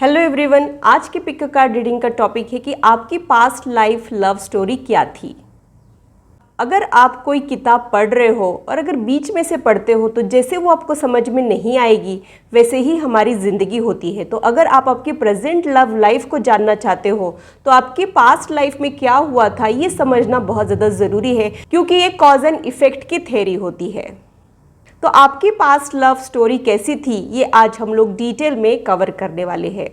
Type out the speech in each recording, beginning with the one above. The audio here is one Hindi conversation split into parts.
हेलो एवरीवन, आज के पिक कार्ड रीडिंग का टॉपिक है कि आपकी पास्ट लाइफ लव स्टोरी क्या थी। अगर आप कोई किताब पढ़ रहे हो और अगर बीच में से पढ़ते हो तो जैसे वो आपको समझ में नहीं आएगी वैसे ही हमारी ज़िंदगी होती है। तो अगर आप आपकी प्रेजेंट लव लाइफ को जानना चाहते हो तो आपकी पास्ट लाइफ में क्या हुआ था ये समझना बहुत ज़्यादा ज़रूरी है, क्योंकि ये कॉज एंड इफेक्ट की थ्योरी होती है। तो आपकी पास्ट लव स्टोरी कैसी थी ये आज हम लोग डिटेल में कवर करने वाले हैं।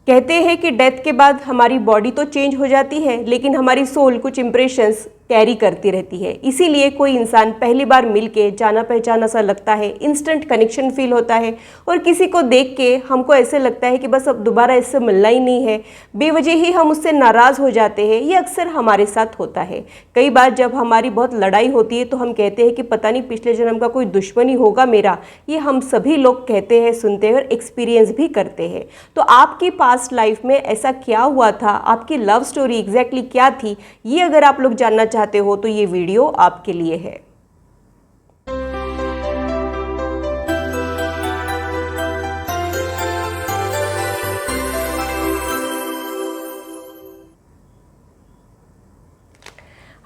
कहते हैं कि डेथ के बाद हमारी बॉडी तो चेंज हो जाती है लेकिन हमारी सोल कुछ इंप्रेशंस कैरी करती रहती है। इसीलिए कोई इंसान पहली बार मिलके जाना पहचाना सा लगता है, इंस्टेंट कनेक्शन फील होता है और किसी को देख के हमको ऐसे लगता है कि बस अब दोबारा इससे मिलना ही नहीं है। बेवजह ही हम उससे नाराज़ हो जाते हैं। ये अक्सर हमारे साथ होता है। कई बार जब हमारी बहुत लड़ाई होती है तो हम कहते हैं कि पता नहीं पिछले जन्म का कोई दुश्मन ही होगा मेरा। ये हम सभी लोग कहते हैं, सुनते हैं और एक्सपीरियंस भी करते हैं। तो आपकी पास्ट लाइफ में ऐसा क्या हुआ था, आपकी लव स्टोरी एग्जैक्टली क्या थी, ये अगर आप लोग जानना चाहते हो तो ये वीडियो आपके लिए है।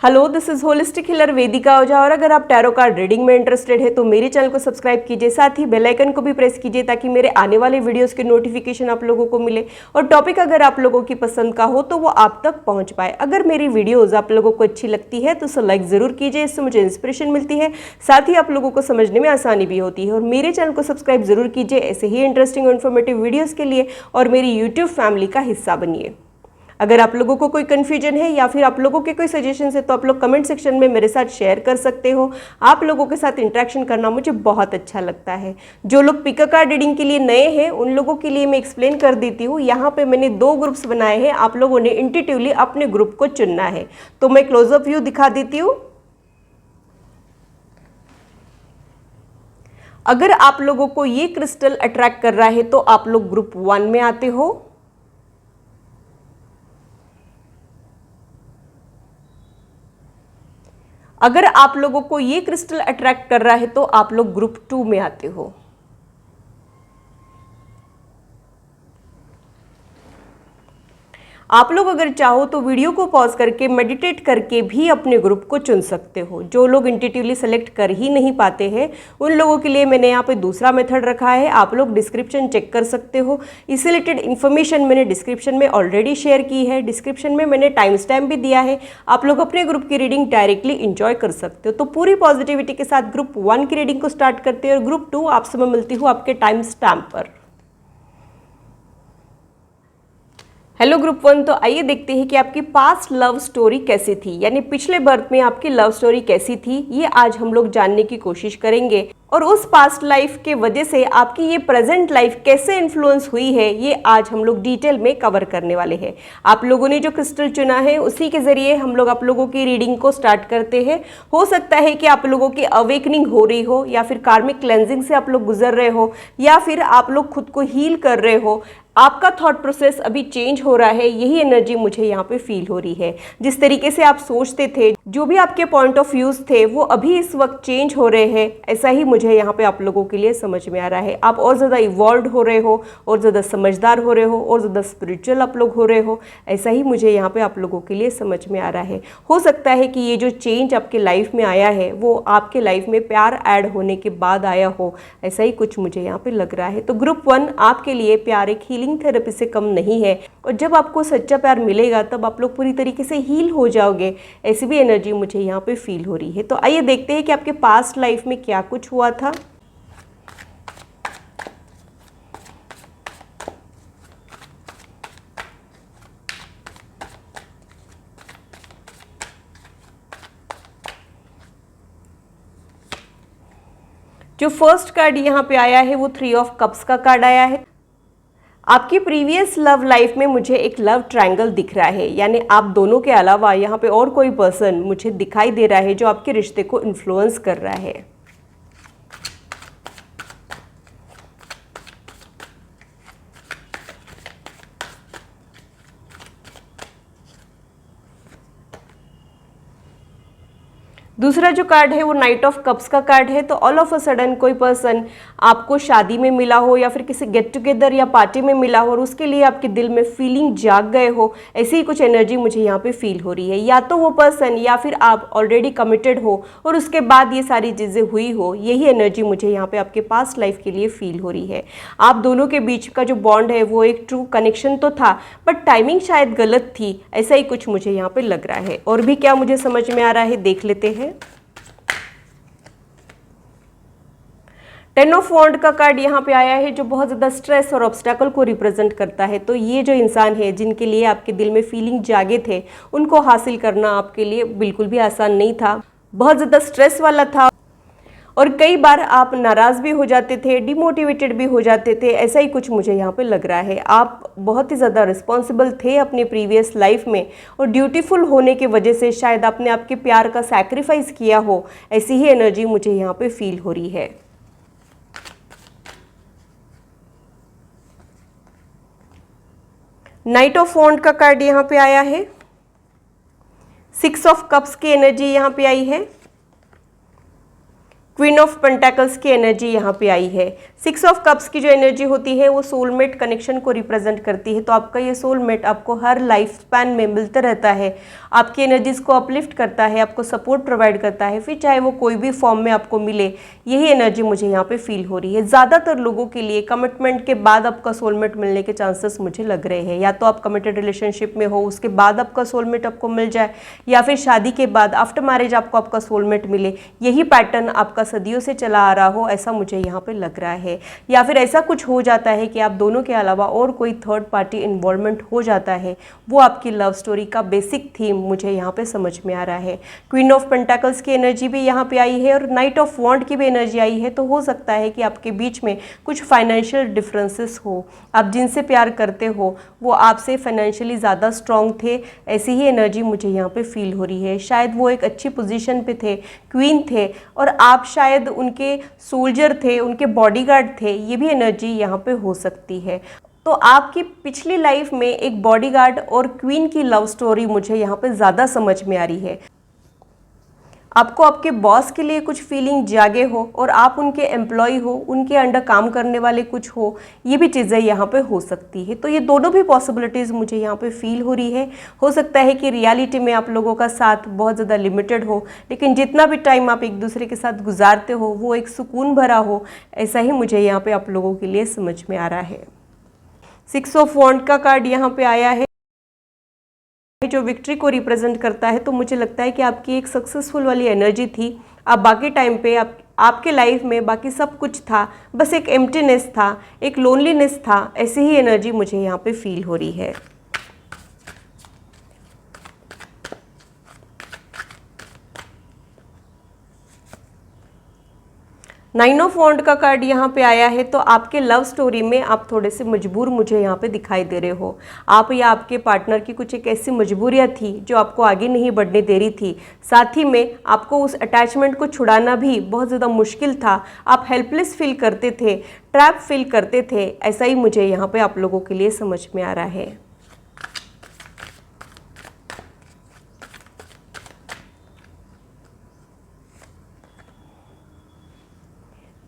Hello, this is holistic healer Vedika Ojha. और अगर आप टैरो कार्ड रीडिंग में इंटरेस्टेड है तो मेरे चैनल को सब्सक्राइब कीजिए, साथ ही बेल आइकन को भी प्रेस कीजिए ताकि मेरे आने वाले वीडियोस के नोटिफिकेशन आप लोगों को मिले और टॉपिक अगर आप लोगों की पसंद का हो तो वो आप तक पहुंच पाए। अगर मेरी वीडियोस आप लोगों को अच्छी लगती है तो उसे लाइक जरूर कीजिए, इससे मुझे इंस्पिरेशन मिलती है, साथ ही आप लोगों को समझने में आसानी भी होती है। और मेरे चैनल को सब्सक्राइब जरूर कीजिए ऐसे ही इंटरेस्टिंग और इन्फॉर्मेटिव वीडियोज़ के लिए, और मेरी यूट्यूब फैमिली का हिस्सा बनिए। अगर आप लोगों को कोई कन्फ्यूजन है या फिर आप लोगों के कोई सजेशन है तो आप लोग कमेंट सेक्शन में मेरे साथ शेयर कर सकते हो। आप लोगों के साथ इंटरेक्शन करना मुझे बहुत अच्छा लगता है। जो लोग पिक कार्ड रीडिंग के लिए नए हैं उन लोगों के लिए मैं एक्सप्लेन कर देती हूँ। यहाँ पे मैंने 2 ग्रुप्स बनाए हैं, आप लोगों ने इंट्यूटिवली अपने ग्रुप को चुनना है। तो मैं क्लोजअप व्यू दिखा देती हूँ। अगर आप लोगों को ये क्रिस्टल अट्रैक्ट कर रहा है तो आप लोग ग्रुप 1 में आते हो। अगर आप लोगों को ये क्रिस्टल अट्रैक्ट कर रहा है तो आप लोग ग्रुप 2 में आते हो। आप लोग अगर चाहो तो वीडियो को पॉज करके मेडिटेट करके भी अपने ग्रुप को चुन सकते हो। जो लोग इंट्यूटिवली सेलेक्ट कर ही नहीं पाते हैं उन लोगों के लिए मैंने यहाँ पे दूसरा मेथड रखा है। आप लोग डिस्क्रिप्शन चेक कर सकते हो। इससे रिलेटेड इन्फॉर्मेशन मैंने डिस्क्रिप्शन में ऑलरेडी शेयर की है। डिस्क्रिप्शन में मैंने टाइम स्टैम्प भी दिया है, आप लोग अपने ग्रुप की रीडिंग डायरेक्टली इंजॉय कर सकते हो। तो पूरी पॉजिटिविटी के साथ ग्रुप 1 की रीडिंग को स्टार्ट करते हैं और ग्रुप 2 आपसे मैं मिलती हूँ आपके टाइम स्टैम्प पर। हेलो ग्रुप 1, तो आइए देखते हैं कि आपकी पास्ट लव स्टोरी कैसी थी, यानी पिछले बर्थ में आपकी लव स्टोरी कैसी थी। ये आज हम लोग जानने की कोशिश करेंगे और उस पास्ट लाइफ के वजह से आपकी ये प्रेजेंट लाइफ कैसे इन्फ्लुएंस हुई है ये आज हम लोग डिटेल में कवर करने वाले हैं। आप लोगों ने जो क्रिस्टल चुना है उसी के जरिए हम लोग आप लोगों की रीडिंग को स्टार्ट करते हैं। हो सकता है कि आप लोगों की अवेकनिंग हो रही हो या फिर कार्मिक क्लेंजिंग से आप लोग गुजर रहे हो या फिर आप लोग खुद को हील कर रहे हो। आपका थॉट प्रोसेस अभी चेंज हो रहा है, यही एनर्जी मुझे यहाँ पे फील हो रही है। जिस तरीके से आप सोचते थे, जो भी आपके पॉइंट ऑफ व्यूज थे वो अभी इस वक्त चेंज हो रहे हैं, ऐसा ही मुझे यहाँ पे आप लोगों के लिए समझ में आ रहा है। आप और ज़्यादा इवॉल्व हो रहे हो और ज़्यादा समझदार हो रहे हो और ज़्यादा स्पिरिचुअल आप लोग हो रहे हो, ऐसा ही मुझे यहाँ पे आप लोगों के लिए समझ में आ रहा है। हो सकता है कि ये जो चेंज आपके लाइफ में आया है वो आपके लाइफ में प्यार ऐड होने के बाद आया हो, ऐसा ही कुछ मुझे यहाँ पे लग रहा है। तो ग्रुप 1 आपके लिए प्यार एक हीलिंग थेरेपी से कम नहीं है और जब आपको सच्चा प्यार मिलेगा तब आप लोग पूरी तरीके से हील हो जाओगे, ऐसी भी एनर्जी मुझे यहाँ पे फील हो रही है। तो आइए देखते हैं कि आपके पास्ट लाइफ में क्या कुछ हुआ था। जो फर्स्ट कार्ड यहाँ पे आया है वो 3 ऑफ कप्स का कार्ड आया है। आपकी प्रीवियस लव लाइफ में मुझे एक लव ट्रायंगल दिख रहा है, यानी आप दोनों के अलावा यहाँ पे और कोई पर्सन मुझे दिखाई दे रहा है जो आपके रिश्ते को इन्फ्लुएंस कर रहा है। दूसरा जो कार्ड है वो नाइट ऑफ कप्स का कार्ड है। तो ऑल ऑफ अ सडन कोई पर्सन आपको शादी में मिला हो या फिर किसी गेट टुगेदर या पार्टी में मिला हो और उसके लिए आपके दिल में फीलिंग जाग गए हो, ऐसी ही कुछ एनर्जी मुझे यहाँ पे फील हो रही है। या तो वो पर्सन या फिर आप ऑलरेडी कमिटेड हो और उसके बाद ये सारी चीज़ें हुई हो, यही एनर्जी मुझे यहाँ पे आपके पास्ट लाइफ के लिए फील हो रही है। आप दोनों के बीच का जो बॉन्ड है वो एक ट्रू कनेक्शन तो था, बट टाइमिंग शायद गलत थी, ऐसा ही कुछ मुझे यहाँ पे लग रहा है। और भी क्या मुझे समझ में आ रहा है देख लेते हैं। 10 ऑफ वॉन्ड का कार्ड यहाँ पे आया है जो बहुत ज़्यादा स्ट्रेस और ऑब्स्टैकल को रिप्रेजेंट करता है। तो ये जो इंसान है जिनके लिए आपके दिल में फीलिंग जागे थे, उनको हासिल करना आपके लिए बिल्कुल भी आसान नहीं था, बहुत ज़्यादा स्ट्रेस वाला था और कई बार आप नाराज़ भी हो जाते थे, डिमोटिवेटेड भी हो जाते थे, ऐसा ही कुछ मुझे यहाँ पे लग रहा है। आप बहुत ही ज़्यादा रिस्पॉन्सिबल थे अपनी प्रीवियस लाइफ में और ड्यूटीफुल होने की वजह से शायद आपने आपके प्यार का सैक्रिफाइस किया हो, ऐसी ही एनर्जी मुझे यहाँ पे फील हो रही है। नाइट ऑफ वॉन्ड का कार्ड यहाँ पे आया है। 6 ऑफ कप्स की एनर्जी यहाँ पे आई है। क्वीन ऑफ पेंटाकल्स की एनर्जी यहाँ पे आई है। 6 ऑफ कप्स की जो एनर्जी होती है वो सोलमेट कनेक्शन को रिप्रेजेंट करती है। तो आपका ये सोलमेट आपको हर लाइफ स्पैन में मिलता रहता है, आपकी एनर्जीज को अपलिफ्ट करता है, आपको सपोर्ट प्रोवाइड करता है, फिर चाहे वो कोई भी फॉर्म में आपको मिले, यही एनर्जी मुझे यहाँ पे फील हो रही है। ज़्यादातर लोगों के लिए कमिटमेंट के बाद आपका सोलमेट मिलने के चांसेस मुझे लग रहे हैं। या तो आप कमिटेड रिलेशनशिप में हो, उसके बाद आपका सोलमेट आपको मिल जाए, या फिर शादी के बाद आफ्टर मैरिज आपको आपका सोलमेट मिले। यही पैटर्न आपका सदियों से चला आ रहा हो, ऐसा मुझे यहाँ पे लग रहा है। या फिर ऐसा कुछ हो जाता है कि आप दोनों के अलावा और कोई थर्ड पार्टी इन्वॉल्वमेंट हो जाता है, वो आपकी लव स्टोरी का बेसिक थीम मुझे यहाँ पे समझ में आ रहा है। क्वीन ऑफ पेंटाकल्स की एनर्जी भी यहाँ पे आई है और नाइट ऑफ वॉन्ड की भी एनर्जी आई है। तो हो सकता है कि आपके बीच में कुछ फाइनेंशियल डिफरेंसेस हो, आप जिनसे प्यार करते हो वो आपसे फाइनेंशियली ज़्यादा स्ट्रॉन्ग थे, ऐसी ही एनर्जी मुझे यहाँ पे फील हो रही है। शायद वो एक अच्छी पोजीशन पे थे, क्वीन थे, और आप शायद उनके सोल्जर थे, उनके बॉडीगार्ड थे, ये भी एनर्जी यहाँ पे हो सकती है। तो आपकी पिछली लाइफ में एक बॉडीगार्ड और क्वीन की लव स्टोरी मुझे यहाँ पे ज़्यादा समझ में आ रही है। आपको आपके बॉस के लिए कुछ फीलिंग जागे हो और आप उनके एम्प्लॉय हो, उनके अंडर काम करने वाले कुछ हो, ये भी चीज़ें यहाँ पे हो सकती है। तो ये दोनों भी पॉसिबिलिटीज़ मुझे यहाँ पे फील हो रही है। हो सकता है कि रियलिटी में आप लोगों का साथ बहुत ज़्यादा लिमिटेड हो, लेकिन जितना भी टाइम आप एक दूसरे के साथ गुजारते हो वो एक सुकून भरा हो, ऐसा ही मुझे यहाँ पे आप लोगों के लिए समझ में आ रहा है। 6 ऑफ वॉन्ड का कार्ड यहाँ पे आया है जो विक्ट्री को रिप्रेजेंट करता है। तो मुझे लगता है कि आपकी एक सक्सेसफुल वाली एनर्जी थी। आप बाकी टाइम पे आपके लाइफ में बाकी सब कुछ था, बस एक एम्प्टीनेस था, एक लोनलीनेस था, ऐसी ही एनर्जी मुझे यहाँ पे फील हो रही है। नाइन ऑफ वॉन्ड का कार्ड यहाँ पे आया है। तो आपके लव स्टोरी में आप थोड़े से मजबूर मुझे यहाँ पे दिखाई दे रहे हो। आप या आपके पार्टनर की कुछ एक ऐसी मजबूरियाँ थी जो आपको आगे नहीं बढ़ने दे रही थी। साथ ही में आपको उस अटैचमेंट को छुड़ाना भी बहुत ज़्यादा मुश्किल था। आप हेल्पलेस फील करते थे, ट्रैप फील करते थे, ऐसा ही मुझे यहाँ पे आप लोगों के लिए समझ में आ रहा है।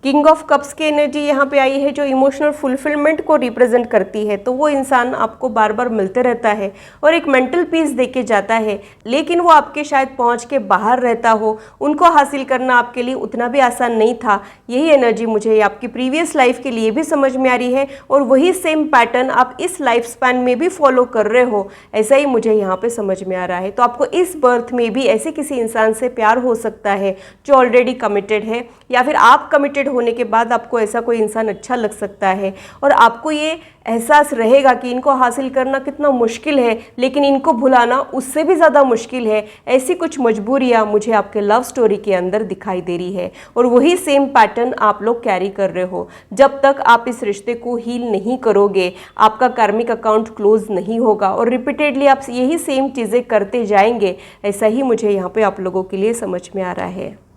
किंग ऑफ कप्स की एनर्जी यहाँ पे आई है जो इमोशनल फुलफिलमेंट को रिप्रेजेंट करती है। तो वो इंसान आपको बार बार मिलते रहता है और एक मेंटल पीस देके जाता है, लेकिन वो आपके शायद पहुँच के बाहर रहता हो, उनको हासिल करना आपके लिए उतना भी आसान नहीं था। यही एनर्जी मुझे आपकी प्रीवियस लाइफ के लिए भी समझ में आ रही है और वही सेम पैटर्न आप इस लाइफ स्पैन में भी फॉलो कर रहे हो, ऐसा ही मुझे यहाँ पे समझ में आ रहा है। तो आपको इस बर्थ में भी ऐसे किसी इंसान से प्यार हो सकता है जो ऑलरेडी कमिटेड है, या फिर आप कमिटेड होने के बाद आपको ऐसा कोई इंसान अच्छा लग सकता है और आपको ये एहसास रहेगा कि इनको हासिल करना कितना मुश्किल है, लेकिन इनको भुलाना उससे भी ज़्यादा मुश्किल है। ऐसी कुछ मजबूरियाँ मुझे आपके लव स्टोरी के अंदर दिखाई दे रही है और वही सेम पैटर्न आप लोग कैरी कर रहे हो। जब तक आप इस रिश्ते को हील नहीं करोगे, आपका कार्मिक अकाउंट क्लोज नहीं होगा और रिपीटेडली आप यही सेम चीज़ें करते जाएंगे, ऐसा ही मुझे यहाँ पे आप लोगों के लिए समझ में आ रहा है।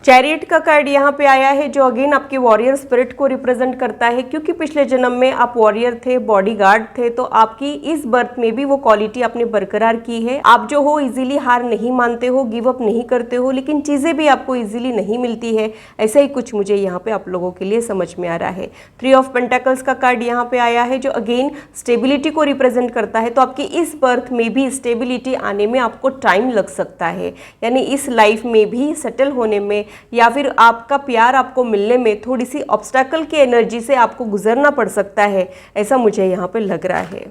चैरियट का कार्ड यहाँ पे आया है जो अगेन आपके वॉरियर स्पिरिट को रिप्रेजेंट करता है, क्योंकि पिछले जन्म में आप वॉरियर थे, बॉडीगार्ड थे, तो आपकी इस बर्थ में भी वो क्वालिटी आपने बरकरार की है। आप जो हो इजीली हार नहीं मानते हो, गिव अप नहीं करते हो, लेकिन चीज़ें भी आपको इजीली नहीं मिलती है। ऐसा ही कुछ मुझे यहाँ पे आप लोगों के लिए समझ में आ रहा है। 3 ऑफ पेंटाकल्स का कार्ड यहाँ पे आया है जो अगेन स्टेबिलिटी को रिप्रेजेंट करता है। तो आपकी इस बर्थ में भी स्टेबिलिटी आने में आपको टाइम लग सकता है, यानी इस लाइफ में भी सेटल होने में या फिर आपका प्यार आपको मिलने में थोड़ी सी ऑब्स्टैकल की एनर्जी से आपको गुजरना पड़ सकता है, ऐसा मुझे यहाँ पे लग रहा है।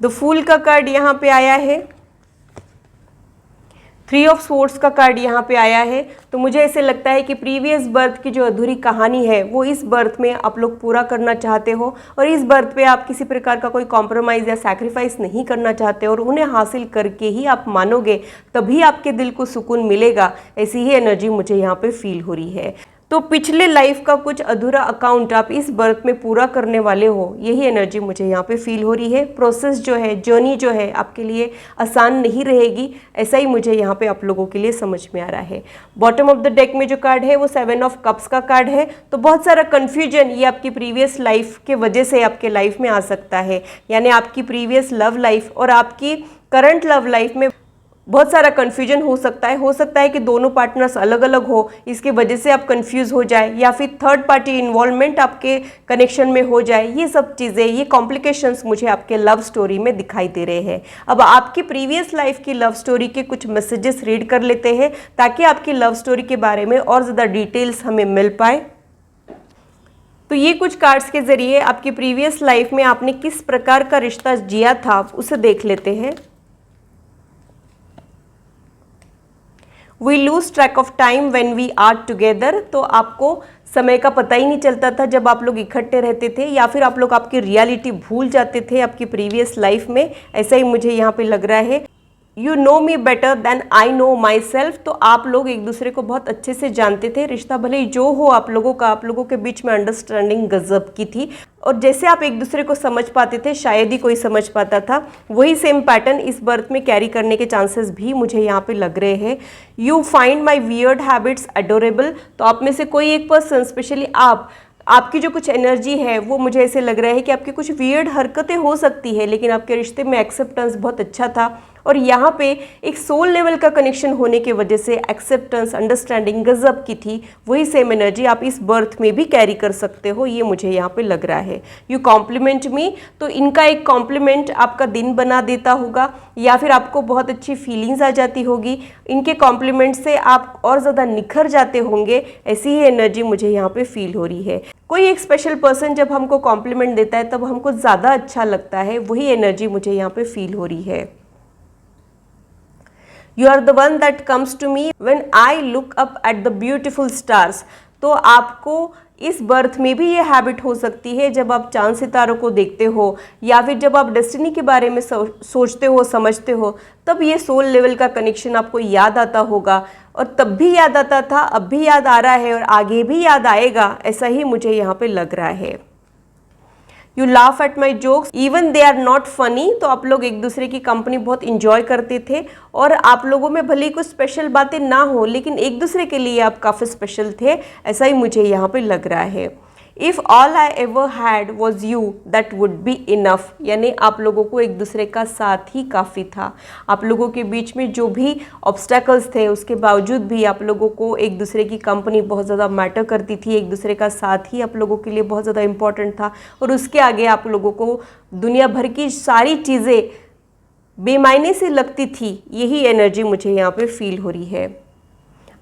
द फूल का कार्ड यहाँ पे आया है, 3 ऑफ स्वॉर्ड्स का कार्ड यहाँ पे आया है। तो मुझे ऐसे लगता है कि प्रीवियस बर्थ की जो अधूरी कहानी है वो इस बर्थ में आप लोग पूरा करना चाहते हो, और इस बर्थ पे आप किसी प्रकार का कोई कॉम्प्रोमाइज़ या सैक्रिफाइस नहीं करना चाहते, और उन्हें हासिल करके ही आप मानोगे, तभी आपके दिल को सुकून मिलेगा। ऐसी ही एनर्जी मुझे यहाँ पे फील हो रही है। तो पिछले लाइफ का कुछ अधूरा अकाउंट आप इस बर्थ में पूरा करने वाले हो, यही एनर्जी मुझे यहाँ पे फील हो रही है। प्रोसेस जो है, जर्नी जो है आपके लिए आसान नहीं रहेगी, ऐसा ही मुझे यहाँ पे आप लोगों के लिए समझ में आ रहा है। बॉटम ऑफ द डेक में जो कार्ड है वो 7 ऑफ कप्स का कार्ड है। तो बहुत सारा कन्फ्यूजन ये आपकी प्रीवियस लाइफ के वजह से आपके लाइफ में आ सकता है, यानी आपकी प्रीवियस लव लाइफ और आपकी करंट लव लाइफ में बहुत सारा कन्फ्यूजन हो सकता है कि दोनों पार्टनर्स अलग अलग हो, इसकी वजह से आप कंफ्यूज हो जाए, या फिर थर्ड पार्टी इन्वॉल्वमेंट आपके कनेक्शन में हो जाए। ये सब चीज़ें, ये कॉम्प्लिकेशंस मुझे आपके लव स्टोरी में दिखाई दे रहे हैं। अब आपकी प्रीवियस लाइफ की लव स्टोरी के कुछ मैसेजेस रीड कर लेते हैं, ताकि आपकी लव स्टोरी के बारे में और ज़्यादा डिटेल्स हमें मिल पाए। तो ये कुछ कार्ड्स के ज़रिए आपकी प्रीवियस लाइफ में आपने किस प्रकार का रिश्ता जिया था उसे देख लेते हैं। We lose track of time when we are together। तो आपको समय का पता ही नहीं चलता था जब आप लोग इकट्ठे रहते थे, या फिर आप लोग आपकी रियलिटी भूल जाते थे आपकी प्रीवियस लाइफ में, ऐसा ही मुझे यहाँ पे लग रहा है। You know me better than I know myself. तो आप लोग एक दूसरे को बहुत अच्छे से जानते थे। रिश्ता भले ही जो हो आप लोगों का, आप लोगों के बीच में अंडरस्टैंडिंग गजब की थी, और जैसे आप एक दूसरे को समझ पाते थे शायद ही कोई समझ पाता था, वही सेम पैटर्न इस बर्थ में कैरी करने के चांसेस भी मुझे यहाँ पे लग रहे हैं। You find my weird habits adorable. तो आप में से कोई एक पर्सन, स्पेशली आपकी जो कुछ एनर्जी है वो मुझे ऐसे लग रहा है कि आपकी कुछ वियर्ड हरकतें हो सकती है, लेकिन आपके रिश्ते में एक्सेप्टेंस बहुत अच्छा था, और यहाँ पे एक सोल लेवल का कनेक्शन होने की वजह से एक्सेप्टेंस, अंडरस्टैंडिंग गजब की थी। वही सेम एनर्जी आप इस बर्थ में भी कैरी कर सकते हो, ये मुझे यहाँ पे लग रहा है। यू कॉम्प्लीमेंट मी। तो इनका एक कॉम्प्लीमेंट आपका दिन बना देता होगा, या फिर आपको बहुत अच्छी फीलिंग्स आ जाती होगी। इनके कॉम्प्लीमेंट से आप और ज़्यादा निखर जाते होंगे, ऐसी ही एनर्जी मुझे यहाँ पे फील हो रही है। कोई एक स्पेशल पर्सन जब हमको कॉम्प्लीमेंट देता है तब हमको ज़्यादा अच्छा लगता है, वही एनर्जी मुझे यहाँ पे फील हो रही है। You are the one that comes to me when I look up at the beautiful stars। तो आपको इस बर्थ में भी ये हैबिट हो सकती है, जब आप चांद सितारों को देखते हो, या फिर जब आप डेस्टिनी के बारे में सोचते हो, समझते हो, तब ये सोल लेवल का कनेक्शन आपको याद आता होगा, और तब भी याद आता था, अब भी याद आ रहा है, और आगे भी याद आएगा, ऐसा ही मुझे यहाँ पे लग रहा है। You laugh at my jokes even they are not funny. तो आप लोग एक दूसरे की कंपनी बहुत इंजॉय करते थे, और आप लोगों में भले ही कुछ स्पेशल बातें ना हो, लेकिन एक दूसरे के लिए आप काफ़ी स्पेशल थे, ऐसा ही मुझे यहाँ पे लग रहा है। If all I ever had was you that would be enough. यानी आप लोगों को एक दूसरे का साथ ही काफ़ी था। आप लोगों के बीच में जो भी ऑब्स्टैकल्स थे उसके बावजूद भी आप लोगों को एक दूसरे की कंपनी बहुत ज़्यादा मैटर करती थी, एक दूसरे का साथ ही आप लोगों के लिए बहुत ज़्यादा इम्पॉर्टेंट था, और उसके आगे आप लोगों को दुनिया भर की सारी चीज़ें बेमायने से लगती थी। यही एनर्जी मुझे यहाँ पे फील हो रही है।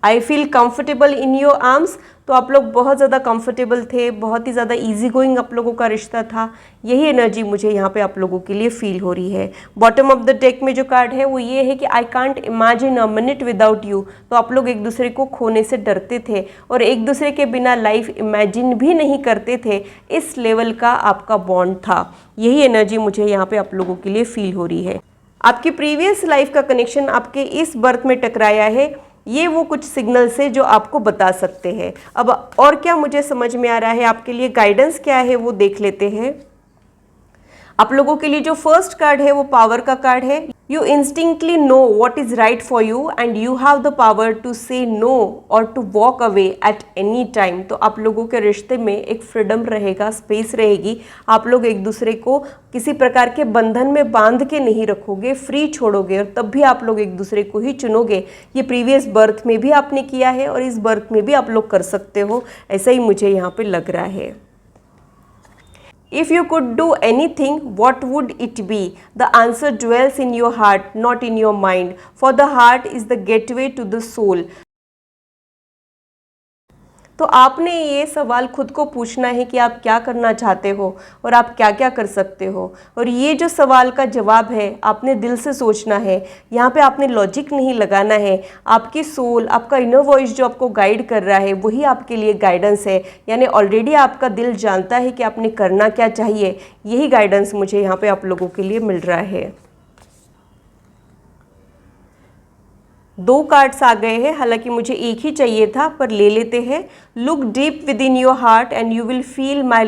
I feel comfortable in your arms. तो आप लोग बहुत ज़्यादा कंफर्टेबल थे, बहुत ही ज़्यादा इजी गोइंग आप लोगों का रिश्ता था। यही एनर्जी मुझे यहाँ पे आप लोगों के लिए फील हो रही है। बॉटम ऑफ द डेक में जो कार्ड है वो ये है कि I can't imagine a minute without you. तो आप लोग एक दूसरे को खोने से डरते थे, और एक दूसरे के बिना लाइफ इमेजिन भी नहीं करते थे। इस लेवल का आपका बॉन्ड था। यही एनर्जी मुझे यहाँ पे आप लोगों के लिए फील हो रही है। आपकी प्रीवियस लाइफ का कनेक्शन आपके इस बर्थ में टकराया है, ये वो कुछ सिग्नल्स है जो आपको बता सकते हैं। अब और क्या मुझे समझ में आ रहा है, आपके लिए गाइडेंस क्या है वो देख लेते हैं। आप लोगों के लिए जो फर्स्ट कार्ड है वो पावर का कार्ड है। You instinctly know what is right for you and you have the power to say no or to walk away at any time। तो आप लोगों के रिश्ते में एक फ्रीडम रहेगा, स्पेस रहेगी। आप लोग एक दूसरे को किसी प्रकार के बंधन में बांध के नहीं रखोगे, फ्री छोड़ोगे और तब भी आप लोग एक दूसरे को ही चुनोगे। ये प्रीवियस बर्थ में भी आपने किया है और इस बर्थ में भी आप लोग कर सकते हो, ऐसा ही मुझे यहाँ पे लग रहा है। If you could do anything, what would it be? The answer dwells in your heart, not in your mind. For the heart is the gateway to the soul. तो आपने ये सवाल खुद को पूछना है कि आप क्या करना चाहते हो और आप क्या क्या कर सकते हो। और ये जो सवाल का जवाब है आपने दिल से सोचना है, यहाँ पे आपने लॉजिक नहीं लगाना है। आपकी सोल, आपका इनर वॉइस जो आपको गाइड कर रहा है वही आपके लिए गाइडेंस है। यानी ऑलरेडी आपका दिल जानता है कि आपने करना क्या चाहिए। यही गाइडेंस मुझे यहाँ पे आप लोगों के लिए मिल रहा है। 2 कार्ड्स आ गए हैं, हालांकि मुझे एक ही चाहिए था पर ले लेते हैं। Look deep within your heart and you will feel my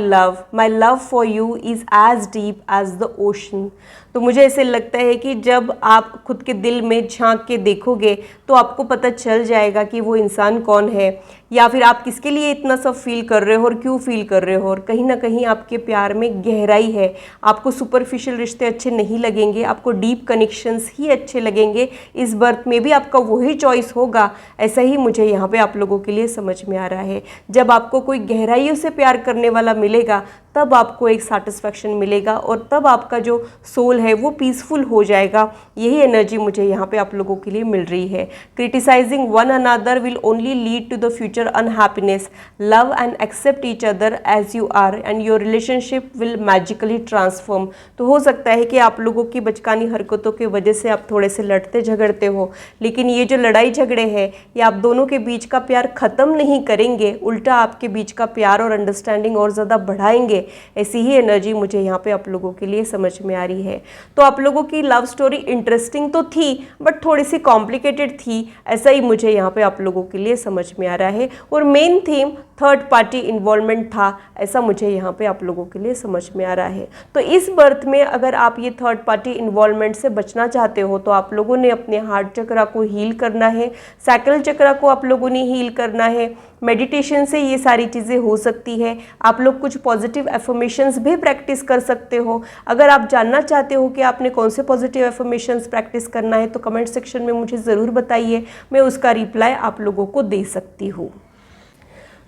love for you is as deep as the ocean. तो मुझे ऐसे लगता है कि जब आप खुद के दिल में झांक के देखोगे तो आपको पता चल जाएगा कि वो इंसान कौन है, या फिर आप किसके लिए इतना सब फील कर रहे हो और क्यों फील कर रहे हो। और कहीं ना कहीं आपके प्यार में गहराई है। आपको सुपरफिशियल रिश्ते अच्छे नहीं लगेंगे, आपको डीप कनेक्शंस ही अच्छे लगेंगे। इस बर्थ में भी आपका वही चॉइस होगा, ऐसा ही मुझे यहाँ पे आप लोगों के लिए समझ में आ रहा है। जब आपको कोई गहराइयों से प्यार करने वाला मिलेगा तब आपको एक सेटिस्फैक्शन मिलेगा और तब आपका जो सोल है वो पीसफुल हो जाएगा। यही एनर्जी मुझे यहाँ पे आप लोगों के लिए मिल रही है। Criticizing one another will only lead to the future unhappiness. Love and accept each other as you are and your relationship will magically transform. तो हो सकता है कि आप लोगों की बचकानी हरकतों की वजह से आप थोड़े से लड़ते झगड़ते हो, लेकिन ये जो लड़ाई झगड़े हैं ये आप दोनों के बीच का प्यार ख़त्म नहीं करेंगे, उल्टा आपके बीच का प्यार और अंडरस्टैंडिंग और ज़्यादा बढ़ाएंगे। ऐसी ही एनर्जी मुझे यहाँ पे आप लोगों के लिए समझ में आ रही है। तो आप लोगों की लव स्टोरी इंटरेस्टिंग तो थी बट थोड़ी सी कॉम्प्लिकेटेड थी, ऐसा ही मुझे यहाँ पे आप लोगों के लिए समझ में आ रहा है। और main theme third party involvement था, ऐसा मुझे यहाँ पे आप लोगों के लिए समझ में आ रहा है। तो इस बर्थ में अगर आप ये थर्ड पार्टी इन्वॉल्वमेंट से बचना चाहते हो तो आप लोगों ने अपने हार्ट चक्रा को हील करना है, सैक्रल चक्रा को आप लोगों ने हील करना है। मेडिटेशन से ये सारी चीज़ें हो सकती है। आप लोग कुछ पॉजिटिव एफर्मेशंस भी प्रैक्टिस कर सकते हो। अगर आप जानना चाहते हो कि आपने कौन से पॉजिटिव एफर्मेशंस प्रैक्टिस करना है तो कमेंट सेक्शन में मुझे ज़रूर बताइए, मैं उसका रिप्लाई आप लोगों को दे सकती हूँ।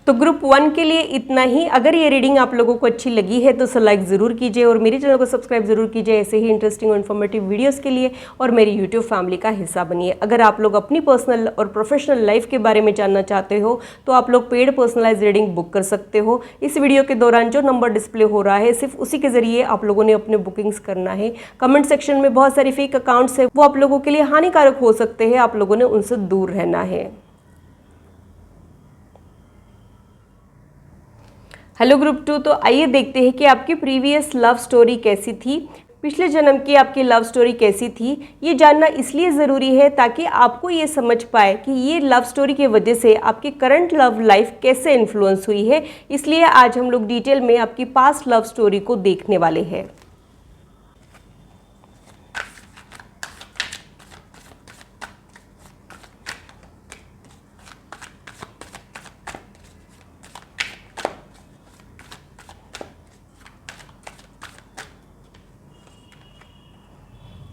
तो ग्रुप 1 के लिए इतना ही। अगर ये रीडिंग आप लोगों को अच्छी लगी है तो लाइक ज़रूर कीजिए और मेरे चैनल को सब्सक्राइब ज़रूर कीजिए ऐसे ही इंटरेस्टिंग और इन्फॉर्मेटिव वीडियोस के लिए, और मेरी यूट्यूब फैमिली का हिस्सा बनिए। अगर आप लोग अपनी पर्सनल और प्रोफेशनल लाइफ के बारे में जानना चाहते हो तो आप लोग पेड पर्सनलाइज रीडिंग बुक कर सकते हो। इस वीडियो के दौरान जो नंबर डिस्प्ले हो रहा है सिर्फ उसी के जरिए आप लोगों ने अपने बुकिंग्स करना है। कमेंट सेक्शन में बहुत सारी फेक अकाउंट्स है, वो आप लोगों के लिए हानिकारक हो सकते हैं, आप लोगों ने उनसे दूर रहना है। हेलो ग्रुप 2, तो आइए देखते हैं कि आपकी प्रीवियस लव स्टोरी कैसी थी, पिछले जन्म की आपकी लव स्टोरी कैसी थी। ये जानना इसलिए ज़रूरी है ताकि आपको ये समझ पाए कि ये लव स्टोरी की वजह से आपकी करंट लव लाइफ कैसे इन्फ्लुएंस हुई है। इसलिए आज हम लोग डिटेल में आपकी पास्ट लव स्टोरी को देखने वाले हैं।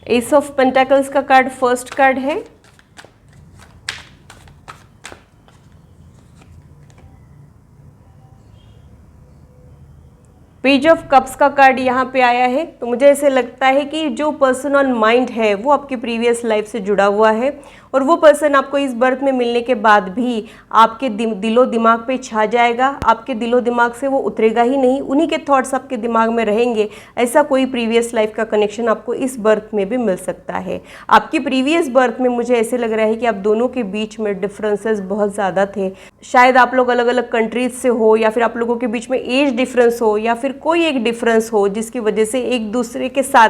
एस ऑफ पेंटाकल्स का कार्ड फर्स्ट कार्ड है। पेज ऑफ कप्स का कार्ड यहाँ पे आया है। तो मुझे ऐसे लगता है कि जो पर्सन ऑन माइंड है वो आपकी प्रीवियस लाइफ से जुड़ा हुआ है और वो पर्सन आपको इस बर्थ में मिलने के बाद भी आपके दिलो दिमाग पे छा जाएगा। आपके दिलो दिमाग से वो उतरेगा ही नहीं, उन्हीं के थॉट्स आपके दिमाग में रहेंगे। ऐसा कोई प्रीवियस लाइफ का कनेक्शन आपको इस बर्थ में भी मिल सकता है। आपकी प्रीवियस बर्थ में मुझे ऐसे लग रहा है कि आप दोनों के बीच में डिफरेंसेस बहुत ज़्यादा थे। शायद आप लोग अलग अलग कंट्रीज से हो, या फिर आप लोगों के बीच में एज डिफरेंस हो, या फिर कोई एक डिफरेंस हो जिसकी वजह से एक दूसरे के साथ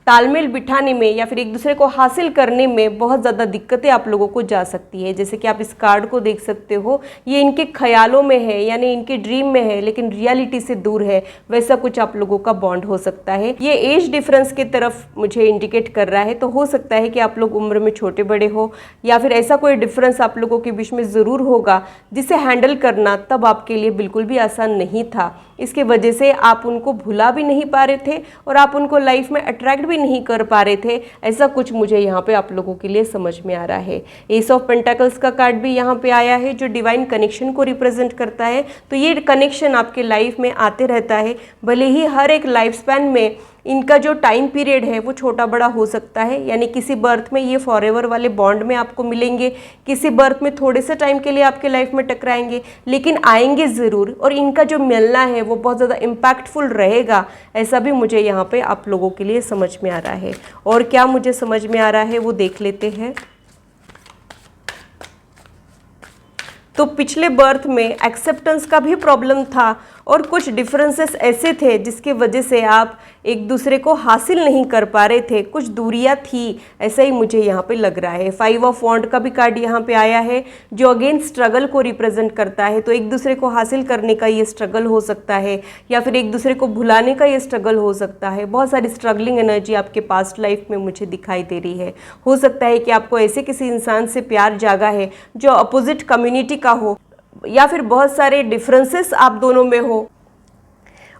तालमेल बिठाने में या फिर एक दूसरे को हासिल करने में बहुत ज़्यादा दिक्कतें आप लोगों को जा सकती है। जैसे कि आप इस कार्ड को देख सकते हो, ये इनके ख्यालों में है यानी इनके ड्रीम में है लेकिन रियलिटी से दूर है, वैसा कुछ आप लोगों का बॉन्ड हो सकता है। ये एज डिफरेंस की तरफ मुझे इंडिकेट कर रहा है, तो हो सकता है कि आप लोग उम्र में छोटे बड़े हो या फिर ऐसा कोई डिफरेंस आप लोगों के बीच में ज़रूर होगा जिसे हैंडल करना तब आपके लिए बिल्कुल भी आसान नहीं था। इसके वजह से आप उनको भुला भी नहीं पा रहे थे और आप उनको लाइफ में अट्रैक्ट भी नहीं कर पा रहे थे, ऐसा कुछ मुझे यहाँ पे आप लोगों के लिए समझ में आ रहा है। एस ऑफ पेंटाकल्स का कार्ड भी यहाँ पे आया है जो डिवाइन कनेक्शन को रिप्रेजेंट करता है। तो ये कनेक्शन आपके लाइफ में आते रहता है, भले ही हर एक लाइफ स्पैन में इनका जो टाइम पीरियड है वो छोटा बड़ा हो सकता है, यानी किसी बर्थ में ये फॉरएवर वाले बॉन्ड में आपको मिलेंगे, किसी बर्थ में थोड़े से टाइम के लिए आपके लाइफ में टकराएंगे, लेकिन आएंगे ज़रूर और इनका जो मिलना है वो बहुत ज़्यादा इम्पैक्टफुल रहेगा, ऐसा भी मुझे यहाँ पे आप लोगों के लिए समझ में आ रहा है। और क्या मुझे समझ में आ रहा है वो देख लेते हैं। तो पिछले बर्थ में एक्सेप्टेंस का भी प्रॉब्लम था और कुछ डिफरेंसेस ऐसे थे जिसकी वजह से आप एक दूसरे को हासिल नहीं कर पा रहे थे, कुछ दूरियां थी, ऐसा ही मुझे यहाँ पे लग रहा है। 5 ऑफ वॉन्ड का भी कार्ड यहाँ पे आया है जो अगेन स्ट्रगल को रिप्रेजेंट करता है। तो एक दूसरे को हासिल करने का ये स्ट्रगल हो सकता है या फिर एक दूसरे को भुलाने का ये स्ट्रगल हो सकता है। बहुत सारी स्ट्रगलिंग एनर्जी आपके पास्ट लाइफ में मुझे दिखाई दे रही है। हो सकता है कि आपको ऐसे किसी इंसान से प्यार जागा है जो अपोजिट कम्युनिटी का हो या फिर बहुत सारे डिफरेंसेस आप दोनों में हो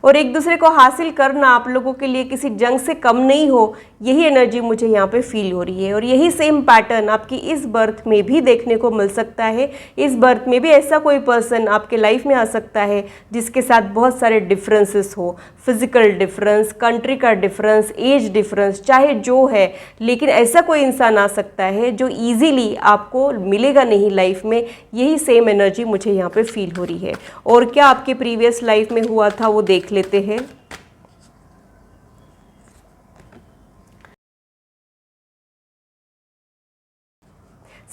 और एक दूसरे को हासिल करना आप लोगों के लिए किसी जंग से कम नहीं हो, यही एनर्जी मुझे यहाँ पे फील हो रही है। और यही सेम पैटर्न आपकी इस बर्थ में भी देखने को मिल सकता है। इस बर्थ में भी ऐसा कोई पर्सन आपके लाइफ में आ सकता है जिसके साथ बहुत सारे डिफरेंसेस हो, फिजिकल डिफरेंस, कंट्री का डिफरेंस, एज डिफरेंस, चाहे जो है, लेकिन ऐसा कोई इंसान आ सकता है जो ईजीली आपको मिलेगा नहीं लाइफ में। यही सेम एनर्जी मुझे यहाँ पे फील हो रही है। और क्या आपके प्रीवियस लाइफ में हुआ था वो देख लेते हैं।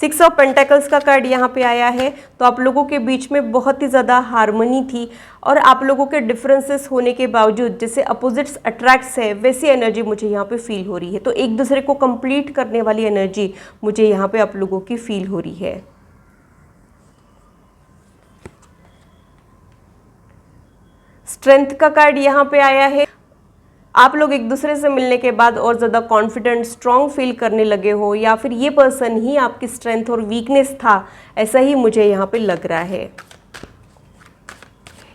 सिक्स ऑफ पेंटेकल्स का कार्ड यहाँ पे आया है। तो आप लोगों के बीच में बहुत ही ज़्यादा हार्मनी थी और आप लोगों के डिफरेंसेस होने के बावजूद जैसे अपोजिट्स अट्रैक्ट्स है वैसी एनर्जी मुझे यहाँ पे फील हो रही है। तो एक दूसरे को कंप्लीट करने वाली एनर्जी मुझे यहाँ पे आप लोगों की फील हो रही है। स्ट्रेंथ का कार्ड यहाँ पे आया है। आप लोग एक दूसरे से मिलने के बाद और ज़्यादा कॉन्फिडेंट, स्ट्रॉन्ग फील करने लगे हो या फिर ये पर्सन ही आपकी स्ट्रेंथ और वीकनेस था, ऐसा ही मुझे यहाँ पे लग रहा है।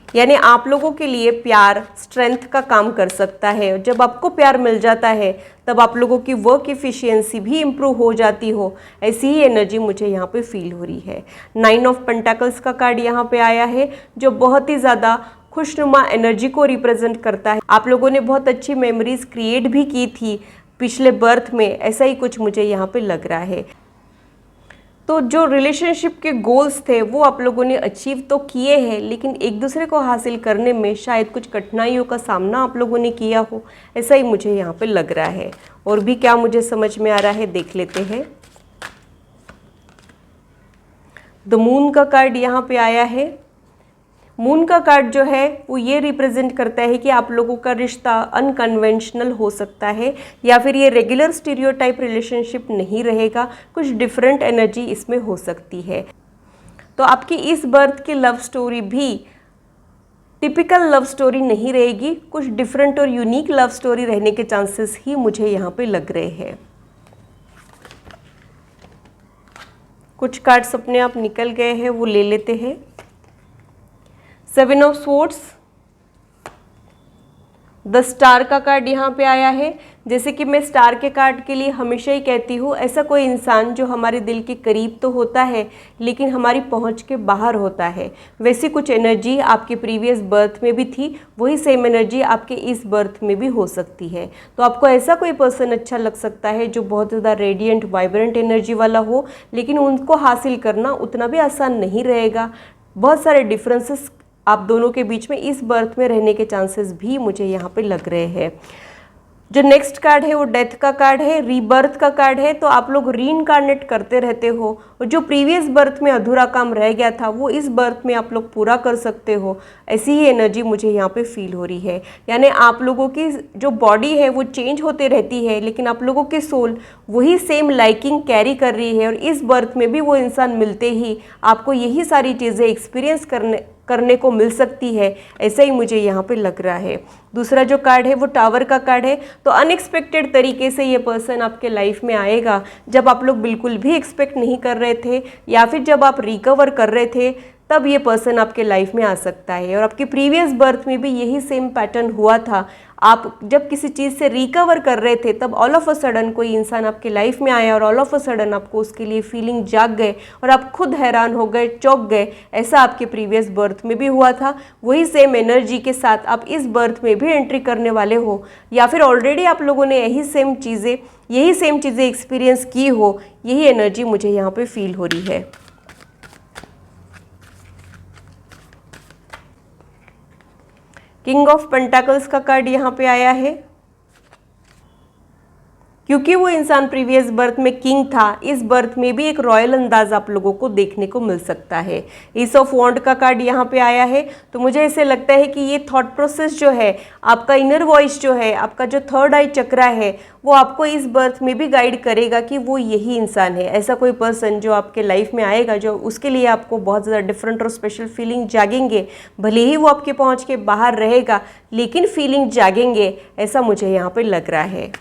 यानी आप लोगों के लिए प्यार स्ट्रेंथ का काम कर सकता है। जब आपको प्यार मिल जाता है तब आप लोगों की वर्क एफिशिएंसी भी इम्प्रूव हो जाती हो, ऐसी ही एनर्जी मुझे यहाँ पे फील हो रही है। 9 ऑफ पेंटाकल्स का कार्ड यहाँ पे आया है जो बहुत ही ज़्यादा खुशनुमा एनर्जी को रिप्रेजेंट करता है। आप लोगों ने बहुत अच्छी मेमोरीज क्रिएट भी की थी पिछले बर्थ में, ऐसा ही कुछ मुझे यहाँ पे लग रहा है। तो जो रिलेशनशिप के गोल्स थे वो आप लोगों ने अचीव तो किए हैं, लेकिन एक दूसरे को हासिल करने में शायद कुछ कठिनाइयों का सामना आप लोगों ने किया हो, ऐसा ही मुझे यहाँ पे लग रहा है। और भी क्या मुझे समझ में आ रहा है देख लेते हैं। द मून का कार्ड यहाँ पे आया है। मून का कार्ड जो है वो ये रिप्रेजेंट करता है कि आप लोगों का रिश्ता अनकन्वेंशनल हो सकता है या फिर ये रेगुलर स्टीरियोटाइप रिलेशनशिप नहीं रहेगा, कुछ डिफरेंट एनर्जी इसमें हो सकती है। तो आपकी इस बर्थ की लव स्टोरी भी टिपिकल लव स्टोरी नहीं रहेगी, कुछ डिफरेंट और यूनिक लव स्टोरी रहने के चांसेस ही मुझे यहाँ पे लग रहे हैं। कुछ कार्ड्स अपने आप निकल गए हैं, वो ले लेते हैं। 7 ऑफ स्वॉर्ड्स, द स्टार का कार्ड यहाँ पे आया है। जैसे कि मैं स्टार के कार्ड के लिए हमेशा ही कहती हूँ, ऐसा कोई इंसान जो हमारे दिल के करीब तो होता है लेकिन हमारी पहुँच के बाहर होता है, वैसी कुछ एनर्जी आपके प्रीवियस बर्थ में भी थी, वही सेम एनर्जी आपके इस बर्थ में भी हो सकती है। तो आपको ऐसा कोई पर्सन अच्छा लग सकता है जो बहुत ज़्यादा रेडिएंट, वाइब्रेंट एनर्जी वाला हो, लेकिन उनको हासिल करना उतना भी आसान नहीं रहेगा। बहुत सारे डिफरेंसेस आप दोनों के बीच में इस बर्थ में रहने के चांसेस भी मुझे यहाँ पे लग रहे हैं। जो नेक्स्ट कार्ड है वो डेथ का कार्ड है, रीबर्थ का कार्ड है। तो आप लोग रीइंकारनेट करते रहते हो और जो प्रीवियस बर्थ में अधूरा काम रह गया था वो इस बर्थ में आप लोग पूरा कर सकते हो। ऐसी ही एनर्जी मुझे यहाँ पे फील हो रही है। यानी आप लोगों की जो बॉडी है वो चेंज होते रहती है, लेकिन आप लोगों की सोल वही सेम लाइकिंग कैरी कर रही है और इस बर्थ में भी वो इंसान मिलते ही आपको यही सारी चीज़ें एक्सपीरियंस करने को मिल सकती है। ऐसा ही मुझे यहाँ पे लग रहा है। दूसरा जो कार्ड है वो टावर का कार्ड है। तो अनएक्सपेक्टेड तरीके से ये पर्सन आपके लाइफ में आएगा जब आप लोग बिल्कुल भी एक्सपेक्ट नहीं कर रहे थे, या फिर जब आप रिकवर कर रहे थे तब ये पर्सन आपके लाइफ में आ सकता है। और आपकी प्रीवियस बर्थ में भी यही सेम पैटर्न हुआ था। आप जब किसी चीज़ से रिकवर कर रहे थे तब ऑल ऑफ अ सडन कोई इंसान आपके लाइफ में आया और ऑल ऑफ अ सडन आपको उसके लिए फीलिंग जाग गए और आप खुद हैरान हो गए, चौंक गए। ऐसा आपके प्रीवियस बर्थ में भी हुआ था। वही सेम एनर्जी के साथ आप इस बर्थ में भी एंट्री करने वाले हो, या फिर ऑलरेडी आप लोगों ने यही सेम चीज़ें एक्सपीरियंस की हो। यही एनर्जी मुझे यहाँ पे फील हो रही है। किंग ऑफ पेंटाकल्स का कार्ड यहाँ पे आया है। क्योंकि वो इंसान प्रीवियस बर्थ में किंग था, इस बर्थ में भी एक रॉयल अंदाज आप लोगों को देखने को मिल सकता है। एस ऑफ वॉन्ड का कार्ड यहाँ पे आया है। तो मुझे ऐसे लगता है कि ये थॉट प्रोसेस जो है, आपका इनर वॉइस जो है, आपका जो थर्ड आई चक्रा है, वो आपको इस बर्थ में भी गाइड करेगा कि वो यही इंसान है। ऐसा कोई पर्सन जो आपके लाइफ में आएगा जो उसके लिए आपको बहुत ज़्यादा डिफरेंट और स्पेशल फीलिंग जागेंगे। भले ही वो आपके पहुँच के बाहर रहेगा, लेकिन फीलिंग जागेंगे, ऐसा मुझे यहाँ पर लग रहा है।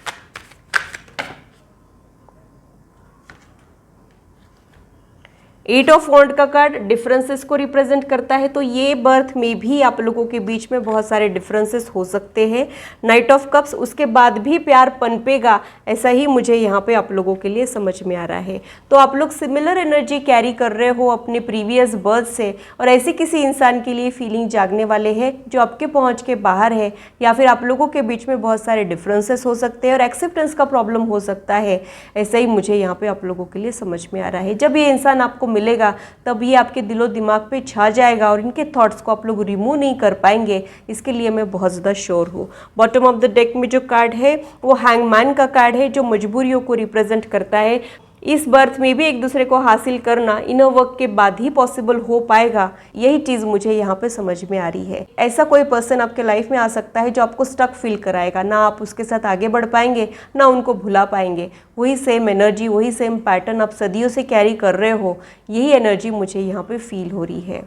एट ऑफ वॉन्ड का कार्ड डिफरेंसेस को रिप्रेजेंट करता है। तो ये बर्थ में भी आप लोगों के बीच में बहुत सारे डिफरेंसेस हो सकते हैं। नाइट ऑफ कप्स, उसके बाद भी प्यार पनपेगा, ऐसा ही मुझे यहाँ पे आप लोगों के लिए समझ में आ रहा है। तो आप लोग सिमिलर एनर्जी कैरी कर रहे हो अपने प्रीवियस बर्थ से, और ऐसे किसी इंसान के लिए फीलिंग जागने वाले हैं जो आपके पहुँच के बाहर है, या फिर आप लोगों के बीच में बहुत सारे डिफरेंसेस हो सकते हैं और एक्सेप्टेंस का प्रॉब्लम हो सकता है। ऐसा ही मुझे यहाँ पे आप लोगों के लिए समझ में आ रहा है। जब ये इंसान आपको मिलेगा तब ये आपके दिलो दिमाग पे छा जाएगा और इनके थॉट्स को आप लोग रिमूव नहीं कर पाएंगे, इसके लिए मैं बहुत ज़्यादा श्योर हूँ। बॉटम ऑफ द डेक में जो कार्ड है वो हैंगमैन का कार्ड है, जो मजबूरियों को रिप्रेजेंट करता है। इस बर्थ में भी एक दूसरे को हासिल करना इनर वर्क के बाद ही पॉसिबल हो पाएगा, यही चीज़ मुझे यहाँ पे समझ में आ रही है। ऐसा कोई पर्सन आपके लाइफ में आ सकता है जो आपको स्टक फील कराएगा, ना आप उसके साथ आगे बढ़ पाएंगे ना उनको भुला पाएंगे। वही सेम एनर्जी, वही सेम पैटर्न आप सदियों से कैरी कर रहे हो, यही एनर्जी मुझे यहाँ पे फील हो रही है।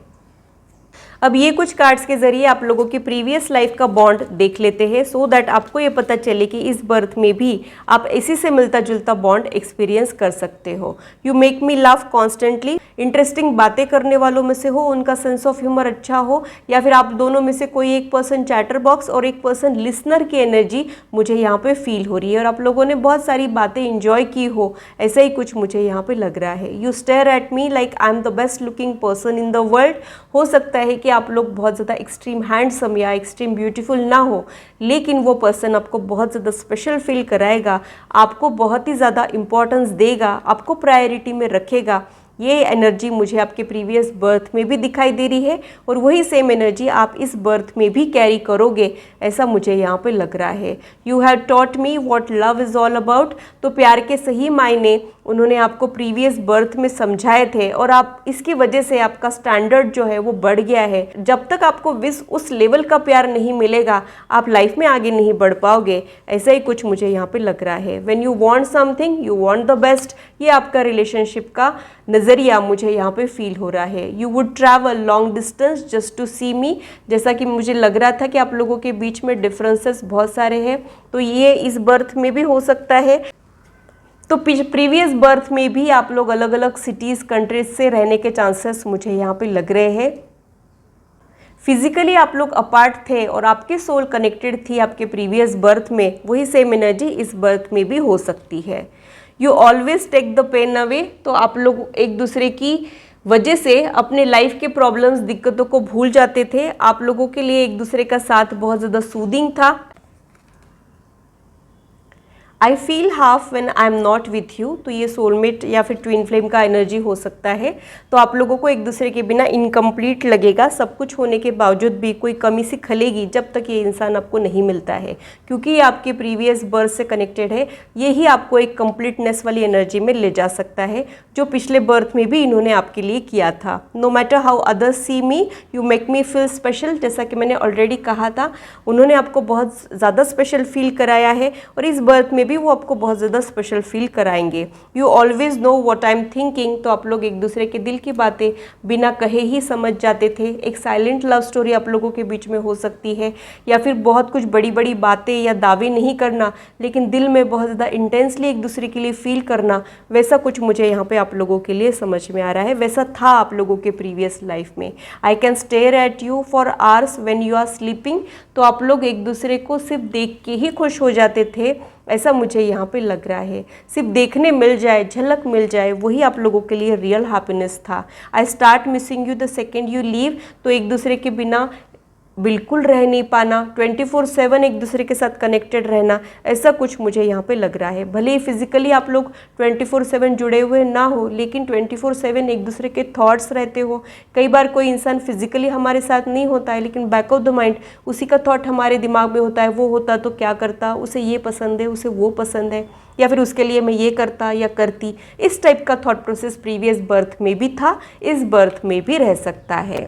अब ये कुछ कार्ड्स के जरिए आप लोगों की प्रीवियस लाइफ का बॉन्ड देख लेते हैं, सो दैट आपको ये पता चले कि इस बर्थ में भी आप इसी से मिलता जुलता बॉन्ड एक्सपीरियंस कर सकते हो। You make me laugh constantly, interesting बातें करने वालों में से हो, उनका सेंस ऑफ ह्यूमर अच्छा हो, या फिर आप दोनों में से कोई एक पर्सन चैटर बॉक्स और एक पर्सन लिसनर की एनर्जी मुझे यहाँ पे फील हो रही है, और आप लोगों ने बहुत सारी बातें इंजॉय की हो, ऐसा ही कुछ मुझे यहाँ पे लग रहा है। You stare at me like I am the best looking person in the world. हो सकता है कि आप लोग बहुत ज़्यादा एक्सट्रीम हैंडसम या एक्सट्रीम ब्यूटीफुल ना हो, लेकिन वो पर्सन आपको बहुत ज़्यादा स्पेशल फील कराएगा, आपको बहुत ही ज़्यादा इंपॉर्टेंस देगा, आपको प्रायोरिटी में रखेगा। ये एनर्जी मुझे आपके प्रीवियस बर्थ में भी दिखाई दे रही है, और वही सेम एनर्जी आप इस बर्थ में भी कैरी करोगे, ऐसा मुझे यहाँ पे लग रहा है। You have taught me what love is all about. तो प्यार के सही मायने उन्होंने आपको प्रीवियस बर्थ में समझाए थे, और आप इसकी वजह से आपका स्टैंडर्ड जो है वो बढ़ गया है। जब तक आपको उस लेवल का प्यार नहीं मिलेगा, आप लाइफ में आगे नहीं बढ़ पाओगे, ऐसा ही कुछ मुझे यहाँ पे लग रहा है। When you want something you want the best, ये आपका रिलेशनशिप का नज़रिया मुझे यहाँ पे फील हो रहा है। You would travel long distance just to see me, जैसा कि मुझे लग रहा था कि आप लोगों के बीच में डिफरेंसेस बहुत सारे हैं, तो ये इस बर्थ में भी हो सकता है। तो प्रीवियस बर्थ में भी आप लोग अलग अलग सिटीज़ कंट्रीज से रहने के चांसेस मुझे यहाँ पे लग रहे हैं। फिजिकली आप लोग अपार्ट थे और आपकी सोल कनेक्टेड थी आपके प्रीवियस बर्थ में, वही सेम एनर्जी इस बर्थ में भी हो सकती है। You always take the pain away, तो आप लोग एक दूसरे की वजह से अपने लाइफ के प्रॉब्लम्स, दिक्कतों को भूल जाते थे। आप लोगों के लिए एक दूसरे का साथ बहुत ज़्यादा सूदिंग था। I feel half when I am not with you. तो ये सोलमेट या फिर ट्विन फ्लेम का एनर्जी हो सकता है। तो आप लोगों को एक दूसरे के बिना इनकम्प्लीट लगेगा, सब कुछ होने के बावजूद भी कोई कमी सी खलेगी जब तक ये इंसान आपको नहीं मिलता है, क्योंकि ये आपके प्रीवियस बर्थ से कनेक्टेड है। यही आपको एक कंप्लीटनेस वाली एनर्जी में ले जा सकता है, जो पिछले बर्थ में भी इन्होंने आपके लिए किया था। No matter how others see me, you make me feel special. जैसा कि मैंने ऑलरेडी कहा था, उन्होंने आपको बहुत ज़्यादा स्पेशल फील कराया है और इस बर्थ में भी वो आपको बहुत ज़्यादा स्पेशल फील कराएंगे। You always know what I am thinking. तो आप लोग एक दूसरे के दिल की बातें बिना कहे ही समझ जाते थे। एक साइलेंट लव स्टोरी आप लोगों के बीच में हो सकती है, या फिर बहुत कुछ बड़ी बड़ी बातें या दावे नहीं करना, लेकिन दिल में बहुत ज़्यादा इंटेंसली एक दूसरे के लिए फील करना, वैसा कुछ मुझे यहाँ पे आप लोगों के लिए समझ में आ रहा है। वैसा था आप लोगों के प्रीवियस लाइफ में। I can stare at you for hours when you are sleeping. तो आप लोग एक दूसरे को सिर्फ देख के ही खुश हो जाते थे, ऐसा मुझे यहाँ पे लग रहा है। सिर्फ देखने मिल जाए, झलक मिल जाए, वही आप लोगों के लिए रियल हैप्पीनेस था। I start missing you the second you leave. तो एक दूसरे के बिना बिल्कुल रह नहीं पाना, 24/7 एक दूसरे के साथ कनेक्टेड रहना, ऐसा कुछ मुझे यहाँ पे लग रहा है। भले ही फिजिकली आप लोग 24/7 जुड़े हुए ना हो, लेकिन 24/7 एक दूसरे के थॉट्स रहते हो। कई बार कोई इंसान फिजिकली हमारे साथ नहीं होता है, लेकिन बैक ऑफ द माइंड उसी का थॉट हमारे दिमाग में होता है, वो होता तो क्या करता, उसे ये पसंद है, उसे वो पसंद है, या फिर उसके लिए मैं ये करता या करती। इस टाइप का थॉट प्रोसेस प्रीवियस बर्थ में भी था, इस बर्थ में भी रह सकता है।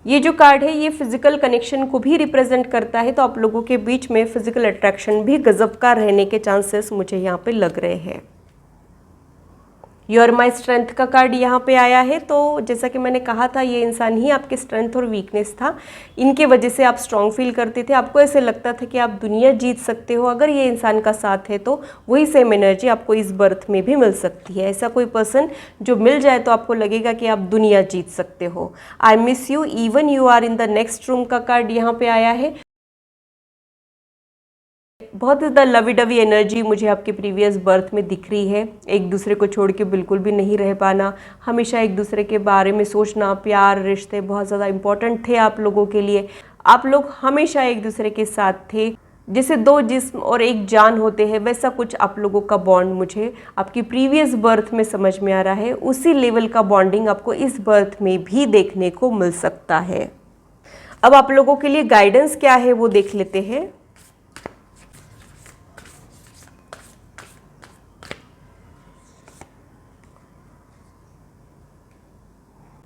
ये जो कार्ड है ये फिजिकल कनेक्शन को भी रिप्रेजेंट करता है, तो आप लोगों के बीच में फिजिकल अट्रैक्शन भी गजब का रहने के चांसेस मुझे यहाँ पे लग रहे हैं। योर माई स्ट्रेंथ का कार्ड यहाँ पे आया है। तो जैसा कि मैंने कहा था, ये इंसान ही आपके स्ट्रेंथ और वीकनेस था। इनके वजह से आप स्ट्रांग फील करते थे, आपको ऐसे लगता था कि आप दुनिया जीत सकते हो अगर ये इंसान का साथ है। तो वही सेम एनर्जी आपको इस बर्थ में भी मिल सकती है। ऐसा कोई पर्सन जो मिल जाए तो आपको लगेगा कि आप दुनिया जीत सकते हो। I miss you even you are in the next room का कार्ड यहाँ पे आया है। बहुत ज़्यादा लवी डवी एनर्जी मुझे आपके प्रीवियस बर्थ में दिख रही है। एक दूसरे को छोड़ के बिल्कुल भी नहीं रह पाना, हमेशा एक दूसरे के बारे में सोचना, प्यार रिश्ते बहुत ज़्यादा इंपॉर्टेंट थे आप लोगों के लिए। आप लोग हमेशा एक दूसरे के साथ थे, जैसे दो जिस्म और एक जान होते हैं, वैसा कुछ आप लोगों का बॉन्ड मुझे आपकी प्रीवियस बर्थ में समझ में आ रहा है। उसी लेवल का बॉन्डिंग आपको इस बर्थ में भी देखने को मिल सकता है। अब आप लोगों के लिए गाइडेंस क्या है वो देख लेते हैं।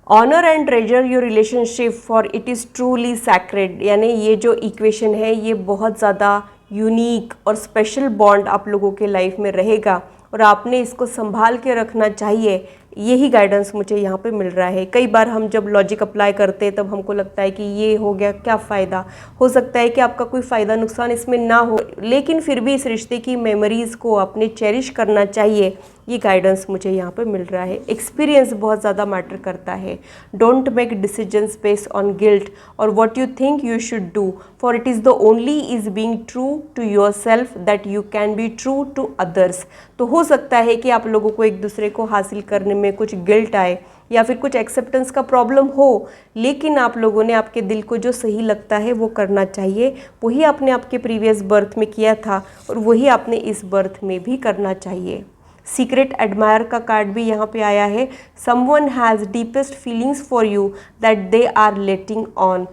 Honour and treasure your relationship for it is truly sacred. यानी ये जो इक्वेशन है ये बहुत ज़्यादा यूनिक और स्पेशल बॉन्ड आप लोगों के लाइफ में रहेगा और आपने इसको संभाल के रखना चाहिए। यही गाइडेंस मुझे यहाँ पे मिल रहा है। कई बार हम जब लॉजिक अप्लाई करते हैं तब हमको लगता है कि ये हो गया, क्या फ़ायदा, हो सकता है कि आपका कोई फ़ायदा नुकसान इसमें ना हो, लेकिन फिर भी इस रिश्ते की मेमोरीज़ को आपने चेरिश करना चाहिए। ये गाइडेंस मुझे यहाँ पे मिल रहा है। एक्सपीरियंस बहुत ज़्यादा मैटर करता है। Don't make decisions based on guilt और what you think you should do, for it is the only is being true to yourself that you can be true to others. तो हो सकता है कि आप लोगों को एक दूसरे को हासिल करने में कुछ गिल्ट आए या फिर कुछ एक्सेप्टेंस का प्रॉब्लम हो, लेकिन आप लोगों ने आपके दिल को जो सही लगता है वो करना चाहिए। वही आपने आपके प्रीवियस बर्थ में किया था और वही आपने इस बर्थ में भी करना चाहिए। सीक्रेट एडमायर का कार्ड भी यहाँ पे आया है। Someone has deepest feelings for you that they are letting on.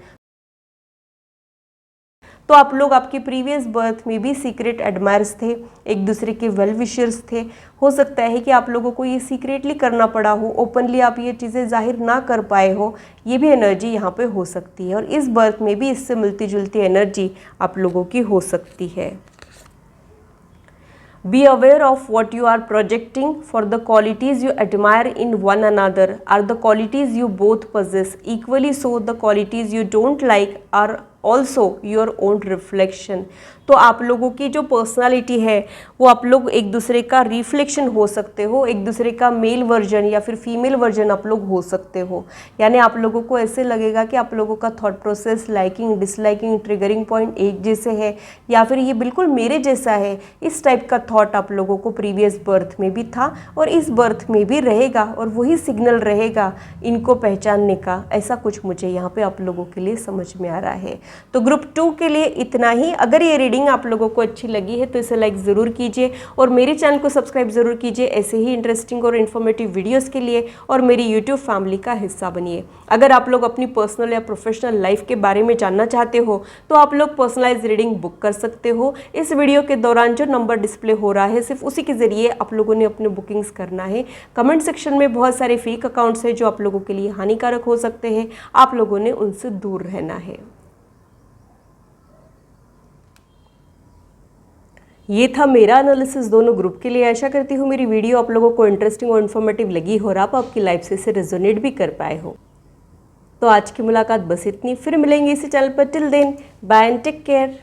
तो आप लोग आपके प्रीवियस बर्थ में भी सीक्रेट एडमायर्स थे, एक दूसरे के वेल विशर्स थे। हो सकता है कि आप लोगों को ये सीक्रेटली करना पड़ा हो, ओपनली आप ये चीज़ें जाहिर ना कर पाए हो। ये भी एनर्जी यहाँ पे हो सकती है और इस बर्थ में भी इससे मिलती जुलती एनर्जी आप लोगों की हो सकती है। Be aware of what you are projecting, for the qualities you admire in one another are the qualities you both possess. Equally so, the qualities you don't like are also your own reflection. तो आप लोगों की जो पर्सनालिटी है वो आप लोग एक दूसरे का रिफ्लेक्शन हो सकते हो, एक दूसरे का मेल वर्जन या फिर फीमेल वर्जन आप लोग हो सकते हो। यानी आप लोगों को ऐसे लगेगा कि आप लोगों का thought process, liking, disliking, triggering point एक जैसे है या फिर ये बिल्कुल मेरे जैसा है। इस टाइप का थॉट आप लोगों को प्रीवियस बर्थ में भी था और इस बर्थ में भी रहेगा और वही सिग्नल रहेगा इनको पहचानने का। ऐसा कुछ मुझे यहाँ पे आप लोगों के लिए समझ में आ रहा है। तो ग्रुप 2 के लिए इतना ही। अगर ये रीडिंग आप लोगों को अच्छी लगी है तो इसे लाइक ज़रूर कीजिए और मेरे चैनल को सब्सक्राइब ज़रूर कीजिए ऐसे ही इंटरेस्टिंग और इन्फॉर्मेटिव वीडियोज़ के लिए, और मेरी यूट्यूब फैमिली का हिस्सा बनिए। अगर आप लोग अपनी पर्सनल या प्रोफेशनल लाइफ के बारे में जानना चाहते हो तो आप लोग पर्सनलाइज रीडिंग बुक कर सकते हो। इस वीडियो के दौरान जो नंबर डिस्प्ले हो रहा है सिर्फ उसी के जरिए आप लोगों ने अपने बुकिंग्स करना है। कमेंट सेक्शन में बहुत सारे फेक अकाउंट्स हैं जो आप लोगों के लिए हानिकारक हो सकते हैं, आप लोगों ने उनसे दूर रहना है। ये था मेरा एनालिसिस दोनों ग्रुप के लिए। आशा करती हूँ मेरी वीडियो आप लोगों को इंटरेस्टिंग और इन्फॉर्मेटिव लगी हो और आप आपकी लाइफ से इसे रेजोनेट भी कर पाए हो। तो आज की मुलाकात बस इतनी, फिर मिलेंगे इसी चैनल पर। Till then bye and take care.